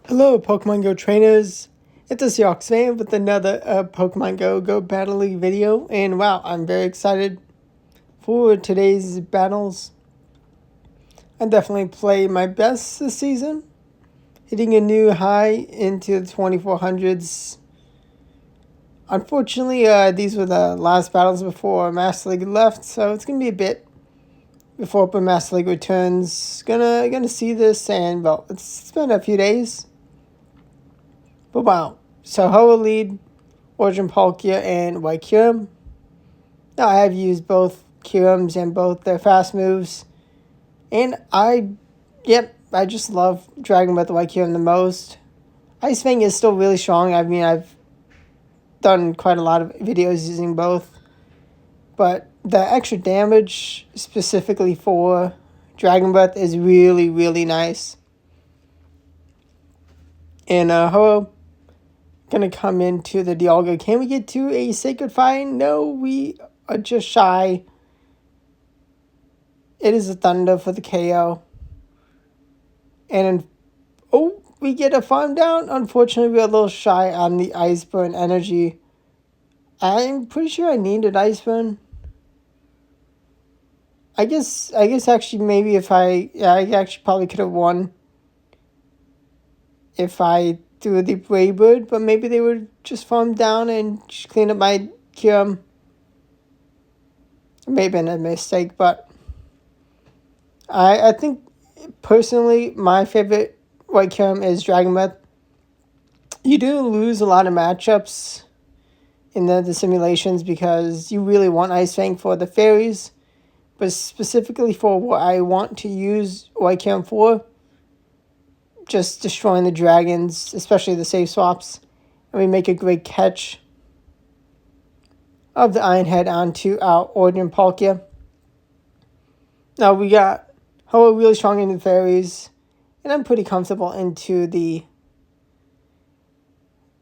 Hello, Pokemon Go trainers. It's a Seahawks fan with another Pokemon Go Battle League video. And wow, I'm very excited for today's battles. I definitely played my best this season, hitting a new high into the 2400s. Unfortunately, these were the last battles before Master League left, so it's going to be a bit before Open Master League returns. Gonna see this, and well, it's been a few days. But wow, so Hoa lead, Origin Palkia, and White Kyurem. Now I have used both Kyurems and both their fast moves. And I just love Dragon Breath White Kyurem the most. Ice Fang is still really strong. I mean, I've done quite a lot of videos using both. But the extra damage specifically for Dragon Breath is really, really nice. And Hoa gonna come into the Dialga. Can we get to a Sacred Fire? No, we are just shy. It is a Thunder for the KO. And we get a farm down. Unfortunately, we're a little shy on the Ice Burn energy. I'm pretty sure I needed Ice Burn. I guess actually maybe if I actually probably could have won if I threw the Brave Bird, but maybe they would just farm down and just clean up my Kyurem. It may have been a mistake, but I think personally my favorite White Kyurem is Dragon Breath. You do lose a lot of matchups in the simulations because you really want Ice Fang for the fairies, but specifically for what I want to use White Kyurem for, just destroying the dragons, especially the safe swaps, and we make a great catch of the Iron Head onto our Origin Palkia. Now we got Hoa really strong into the fairies, and I'm pretty comfortable into the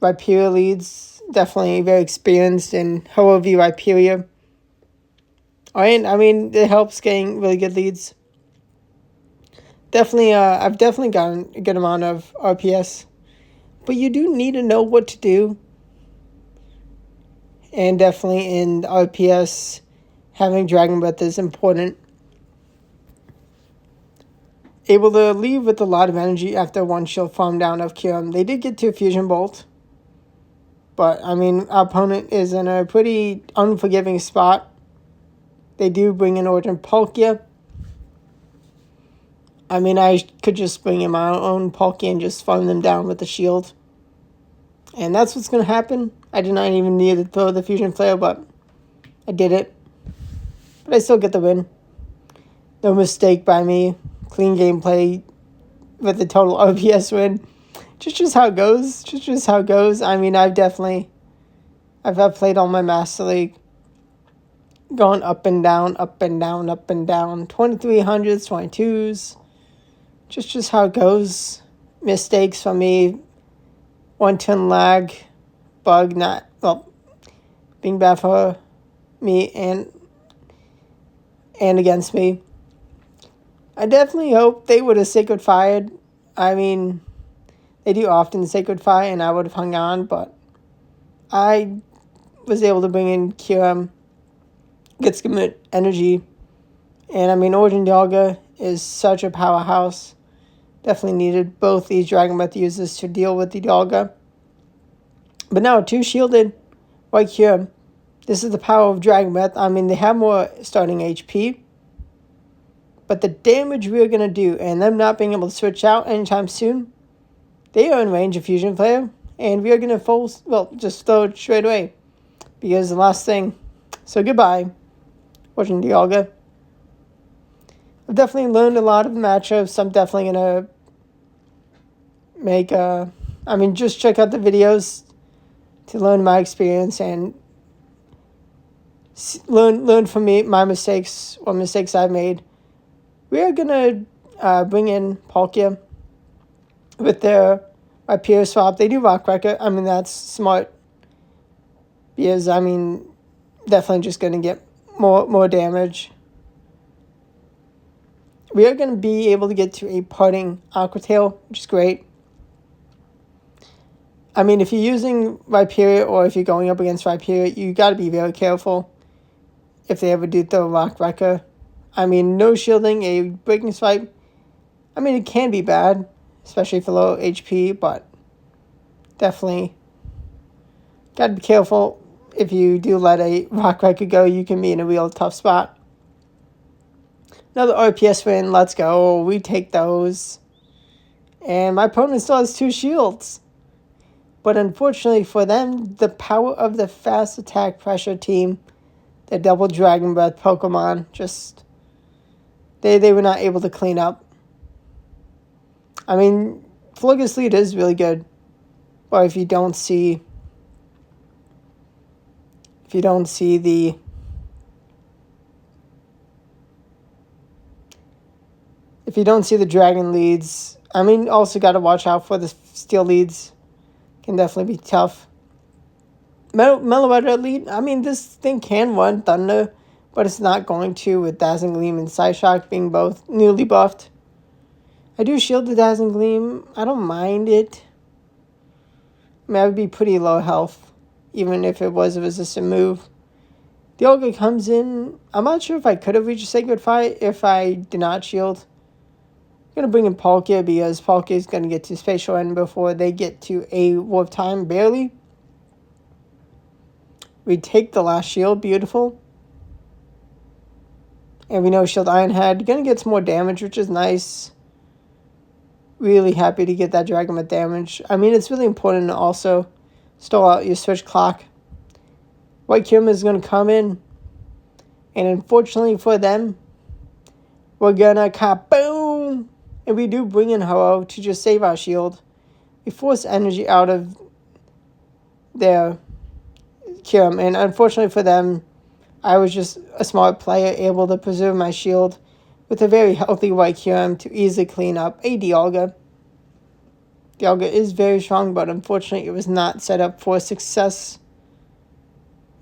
Rhyperior leads. Definitely very experienced in Hoa v Rhyperior. And I mean, it helps getting really good leads. Definitely, I've definitely gotten a good amount of RPS, but you do need to know what to do. And definitely in RPS, having Dragon Breath is important. Able to leave with a lot of energy after one shield farm down of Kyurem. They did get to a Fusion Bolt, but I mean, our opponent is in a pretty unforgiving spot. They do bring in Origin Palkia. I mean, I could just bring in my own Palkia and just farm them down with the shield. And that's what's going to happen. I did not even need to throw the Fusion Flare, but I did it. But I still get the win. No mistake by me. Clean gameplay with the total OPS win. Just how it goes. Just how it goes. I mean, I've played all my Master League. Going up and down, up and down, up and down. 2300s, 22s. Just how it goes. Mistakes from me. 1-turn lag. Bug not, well, being bad for me and against me. I definitely hope they would have Sacred Fired. I mean, they do often Sacred Fire, and I would have hung on, but I was able to bring in Kyurem. Gets good energy. And I mean, Origin Dialga is such a powerhouse. Definitely needed both these Dragon Breath users to deal with the Dialga. But now, 2 shielded White Kyurem. This is the power of Dragon Breath. I mean, they have more starting HP. But the damage we are going to do, and them not being able to switch out anytime soon, they are in range of Fusion Flare. And we are going to just throw it straight away. Because the last thing. So goodbye, Origin Dialga. I've definitely learned a lot of matchups. I'm definitely going to make just check out the videos to learn my experience and learn from me, my mistakes, what mistakes I've made. We are going to bring in Palkia with their Rhyperior swap. They do Rock Wrecker. I mean, that's smart. Because, I mean, definitely just going to get more damage. We are going to be able to get to a parting Aqua Tail, which is great. I mean, if you're using Rhyperior or if you're going up against Rhyperior, you got to be very careful if they ever do throw Rock Wrecker. I mean, no shielding, a Breaking Swipe. I mean, it can be bad, especially for low HP, but definitely got to be careful. If you do let a Rock Wrecker go, you can be in a real tough spot. Another RPS win, let's go. We take those. And my opponent still has 2 shields. But unfortunately for them, the power of the fast attack pressure team, the double Dragon Breath Pokemon, just they were not able to clean up. I mean, Fluggus lead is really good. But if you don't see the dragon leads, I mean, also got to watch out for the steel leads. Can definitely be tough. Meloetta lead, I mean, this thing can run Thunder, but it's not going to with Dazzling Gleam and Psyshock being both newly buffed. I do shield the Dazzling Gleam. I don't mind it. I mean, I would be pretty low health, even if it was a resistant move. Dialga comes in. I'm not sure if I could have reached a Sacred Fire if I did not shield. I'm going to bring in Palkia because Palkia is going to get to Spatial End before they get to a Warp Time, barely. We take the last shield, beautiful. And we know Shield Iron Head going to get some more damage, which is nice. Really happy to get that Dragon Breath damage. I mean, it's really important to also stall out your switch clock. White Kyurem is going to come in. And unfortunately for them, we're going to kaboom! And we do bring in Ho-Oh to just save our shield. We force energy out of their Kyurem. And unfortunately for them, I was just a smart player able to preserve my shield with a very healthy White Kyurem to easily clean up a Dialga. Dialga is very strong, but unfortunately it was not set up for success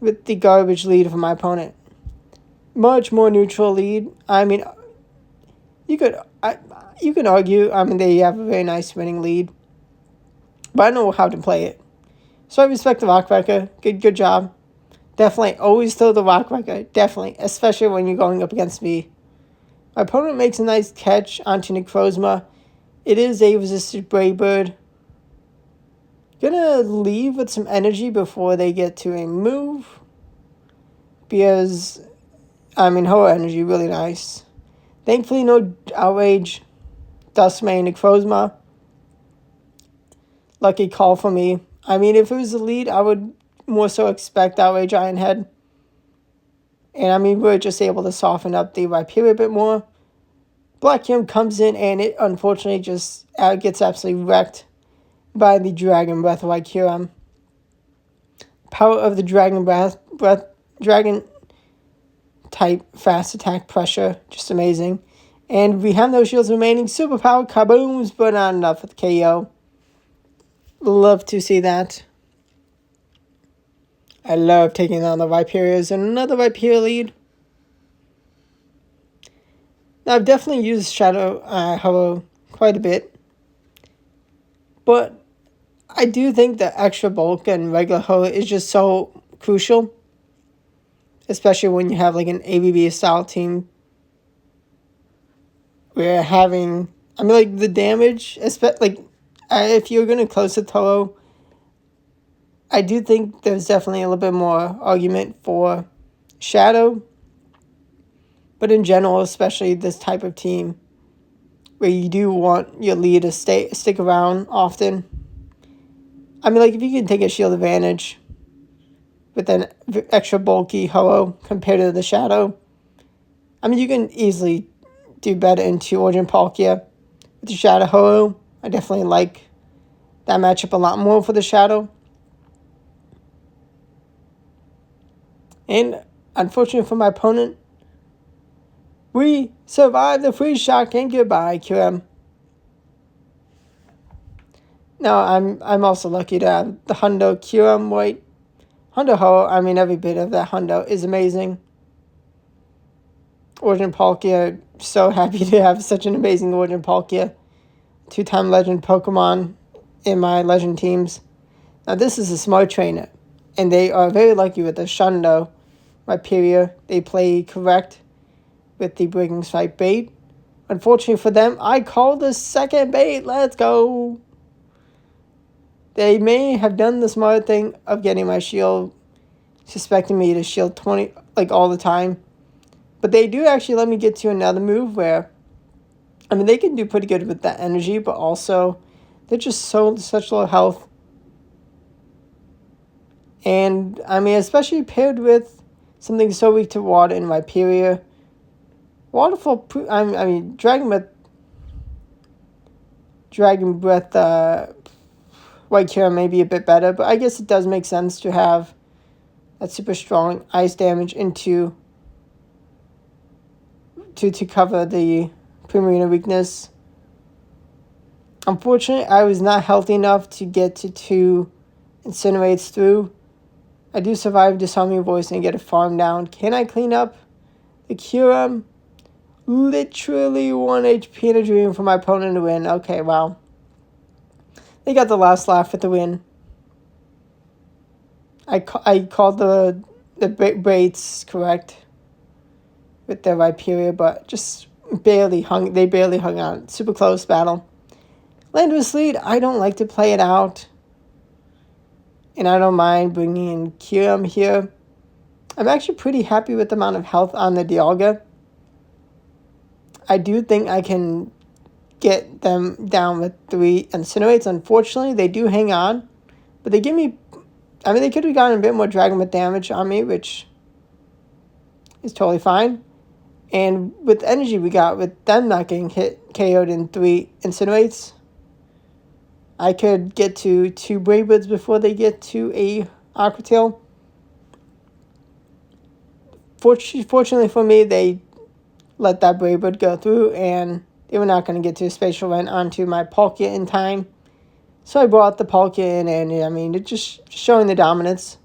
with the garbage lead of my opponent. Much more neutral lead. I mean, you could argue, I mean, they have a very nice winning lead. But I know how to play it. So I respect the Rock Wrecker. Good job. Definitely always throw the Rock Wrecker. Definitely. Especially when you're going up against me. My opponent makes a nice catch onto Necrozma. It is a resisted Brave Bird. Gonna leave with some energy before they get to a move. Because, I mean, Ho energy, really nice. Thankfully, no Outrage. Duskmane, Necrozma. Lucky call for me. I mean, if it was the lead, I would more so expect Outrage Iron Head. And I mean, we're just able to soften up the Rhyperior a bit more. Black Kyurem comes in and it unfortunately just gets absolutely wrecked by the Dragon Breath White Kyurem. Power of the Dragon Breath, Dragon type fast attack pressure, just amazing. And we have no shields remaining. Superpower kabooms, but not enough with KO. Love to see that. I love taking on the Rhyperiors and another Rhyperior lead. Now, I've definitely used Shadow Ho-Oh quite a bit. But I do think that extra bulk and regular Ho-Oh is just so crucial. Especially when you have like an ABB style team. We're having, I mean, like the damage, like if you're going to close the Ho-Oh, I do think there's definitely a little bit more argument for Shadow. But in general, especially this type of team, where you do want your lead to stick around often. I mean, like, if you can take a shield advantage with an extra bulky Ho-Oh compared to the Shadow, I mean, you can easily do better into Origin Palkia with the Shadow Ho-Oh. I definitely like that matchup a lot more for the Shadow. And unfortunately for my opponent, we survived the freeze shock and goodbye, Kyurem. Now, I'm also lucky to have the Hundo Kyurem White. Hundo Ho, I mean, every bit of that Hundo is amazing. Origin Palkia, so happy to have such an amazing Origin Palkia. 2-time legend Pokemon in my legend teams. Now this is a smart trainer, and they are very lucky with the Shundo Rhyperior. They play correct with the Breaking Strike bait. Unfortunately for them, I called the second bait. Let's go. They may have done the smart thing of getting my shield, suspecting me to shield 20 like all the time. But they do actually let me get to another move where, I mean, they can do pretty good with that energy, but also they're just such low health. And, I mean, especially paired with something so weak to water in Rhyperior. Waterfall, I mean, Dragon Breath, White Cure may be a bit better, but I guess it does make sense to have that super strong ice damage into to cover the Primarina weakness. Unfortunately, I was not healthy enough to get to 2 Incinerates through. I do survive Disarming Voice and get a farm down. Can I clean up the Kyurem? Literally 1 HP in a dream for my opponent to win. Okay, wow. They got the last laugh at the win. I called the baits correct with their Rhyperior, but just barely hung on. Super close battle. Landorus lead, I don't like to play it out. And I don't mind bringing in Kyurem here. I'm actually pretty happy with the amount of health on the Dialga. I do think I can get them down with 3 Incinerates. Unfortunately, they do hang on. But they give me, I mean, they could have gotten a bit more Dragon Breath damage on me, which is totally fine. And with the energy we got, with them not getting KO'd in 3 Incinerates, I could get to 2 Brave Birds before they get to a Aqua Tail. Fortunately for me, they let that Brave Bird go through, and they were not going to get to a Spatial Rent onto my Palkia in time. So I brought the Palkia in, and I mean, it's just showing the dominance.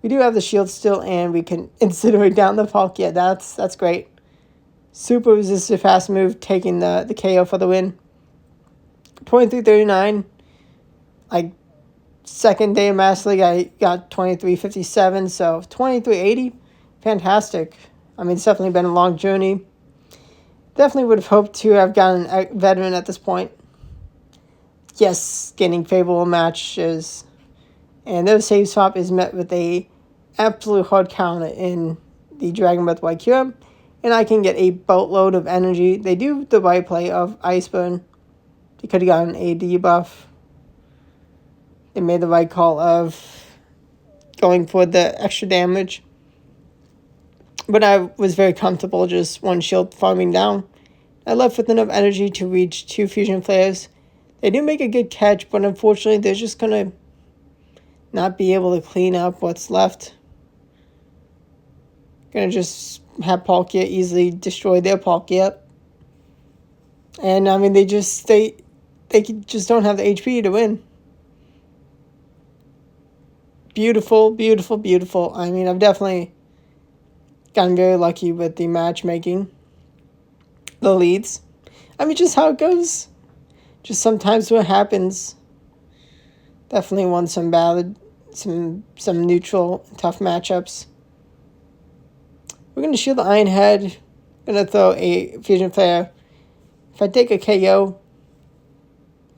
We do have the shield still, and we can incinerate down the Palkia. That's great. Super resistive fast move, taking the KO for the win. 23-39. Like, second day of Master League, I got 23-57, so 23-80. Fantastic. I mean, it's definitely been a long journey. Definitely would have hoped to have gotten a veteran at this point. Yes, getting favorable matches. And their save swap is met with a absolute hard counter in the Dragon Breath White Cure. And I can get a boatload of energy. They do the right play of Ice Burn. They could have gotten a debuff. They made the right call of going for the extra damage. But I was very comfortable just 1 shield farming down. I left with enough energy to reach 2 Fusion Flares. They do make a good catch, but unfortunately they're just going to not be able to clean up what's left. Going to just have Palkia easily destroy their Palkia. And I mean, they just don't have the HP to win. Beautiful, beautiful, beautiful. I mean, I've definitely gotten very lucky with the matchmaking. The leads. I mean, just how it goes. Just sometimes what happens. Definitely won some bad, some neutral, tough matchups. We're going to shield the Iron Head. Going to throw a Fusion Flare. If I take a KO,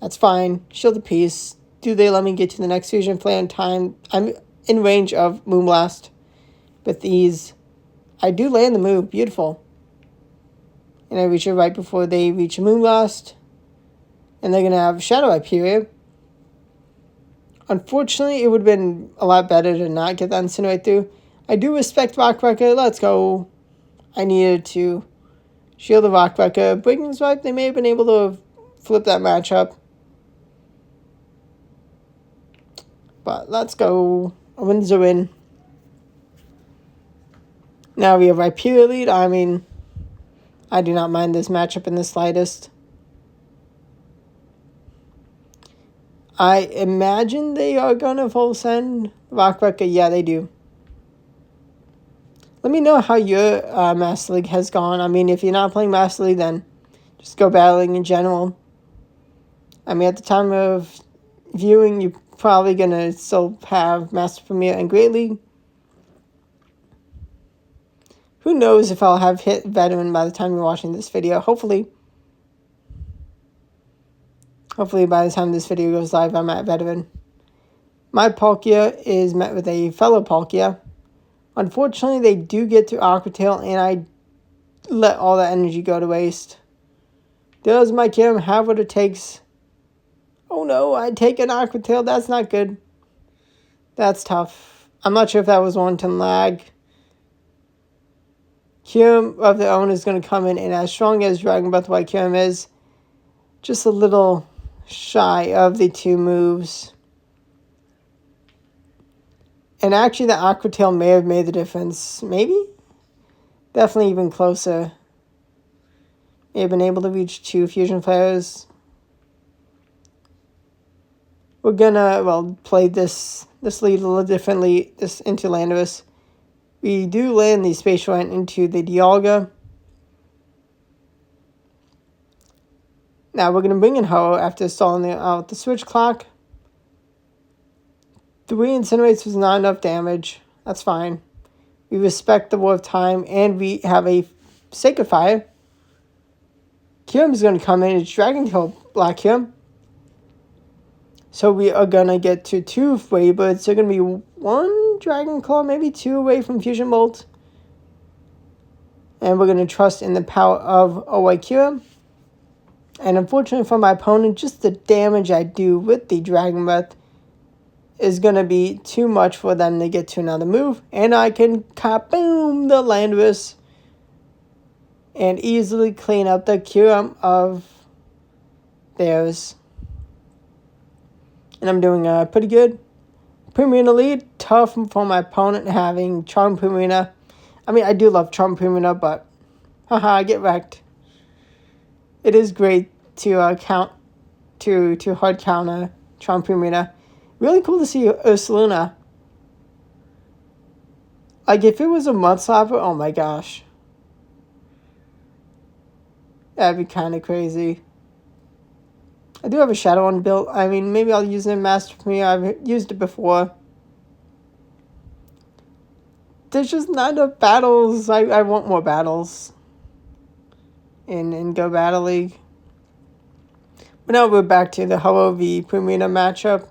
that's fine. Shield the piece. Do they let me get to the next Fusion Flare in time? I'm in range of Moonblast with ease. I do land the move. Beautiful. And I reach it right before they reach Moonblast. And they're going to have Shadow Rhyperior. Unfortunately, it would have been a lot better to not get that Incinerate through. I do respect Rock Wrecker. Let's go. I needed to shield the Rock Wrecker. Breaking Swipe, they may have been able to flip that matchup. But let's go. A win's a win. Now we have Rhyperior lead. I mean, I do not mind this matchup in the slightest. I imagine they are going to full send Rock Wrecker. Yeah, they do. Let me know how your Master League has gone. I mean, if you're not playing Master League, then just go battling in general. I mean, at the time of viewing, you're probably going to still have Master Premier and Great League. Who knows if I'll have hit Veteran by the time you're watching this video. Hopefully by the time this video goes live, I'm at Veteran. My Palkia is met with a fellow Palkia. Unfortunately, they do get to Aqua Tail, and I let all that energy go to waste. Does my Kyurem have what it takes? Oh no, I take an Aqua Tail. That's not good. That's tough. I'm not sure if that was one-ton lag. Kyurem of their own is going to come in, and as strong as Dragon Breath White Kyurem is, just a little shy of the 2 moves. And actually, the Aqua Tail may have made the difference. Maybe? Definitely even closer. May have been able to reach 2 Fusion Flares. We're gonna, well, play this lead a little differently into Landorus. We do land the Spatial Ant into the Dialga. Now we're gonna bring in Ho after stalling out the Switch Clock. 3 Incinerates was not enough damage. That's fine. We respect the War of Time, and we have a Sacred Fire. Kyurem is going to come in. It's Dragon Tail Black Kyurem. So we are going to get to 2 Waybirds. They're going to be 1 Dragon Claw, maybe 2 away from Fusion Bolt. And we're going to trust in the power of a White Kyurem. And unfortunately for my opponent, just the damage I do with the Dragon Breath is going to be too much for them to get to another move. And I can kaboom the Landorus and easily clean up the Kyurem of theirs. And I'm doing pretty good. Pumina lead. Tough for my opponent having Charm Pumina. I mean, I do love Charm Pumina, but haha, get wrecked. It is great to hard counter Charm Pumina. Really cool to see Ursaluna. Like, if it was a Mudslapper, oh my gosh. That'd be kind of crazy. I do have a Shadow One built. I mean, maybe I'll use it in Master Premier. I've used it before. There's just not enough battles. I want more battles in Go Battle League. But now we're back to the Ho v Pumina matchup.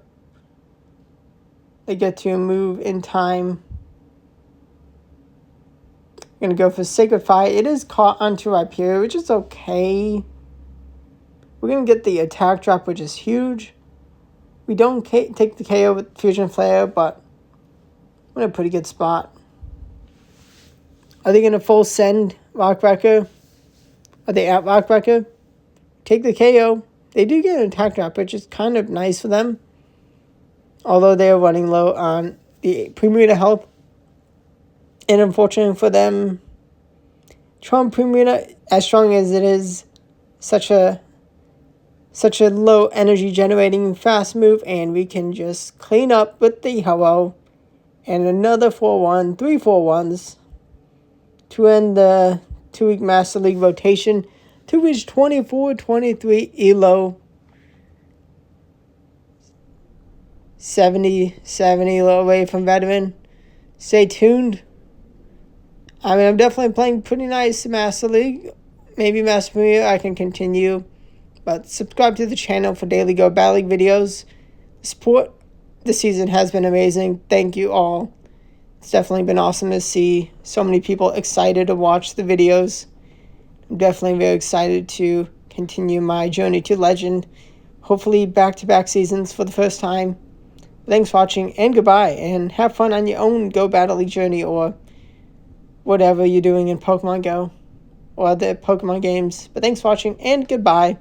They get to move in time. I'm going to go for Sacred Fire. It is caught onto Rhyperior, which is okay. We're going to get the attack drop, which is huge. We don't take the KO with Fusion Flare, but we're in a pretty good spot. Are they going to full send Rock Wrecker? Are they at Rock Wrecker? Take the KO. They do get an attack drop, which is kind of nice for them. Although they are running low on the Pumina health. And unfortunately for them, Charm Pumina, as strong as it is, such a low energy generating fast move, and we can just clean up with the Ho and another 4-1, 3 4-1s to end the 2-week Master League rotation to reach 24-23 ELO. 77 ELO away from Veteran. Stay tuned. I mean, I'm definitely playing pretty nice Master League. Maybe Master Premier I can continue. But subscribe to the channel for daily Go Battle League videos. The support this season has been amazing. Thank you all. It's definitely been awesome to see so many people excited to watch the videos. I'm definitely very excited to continue my journey to legend. Hopefully back-to-back seasons for the first time. Thanks for watching, and goodbye, and have fun on your own Go Battle League journey, or whatever you're doing in Pokemon Go or other Pokemon games. But thanks for watching, and goodbye.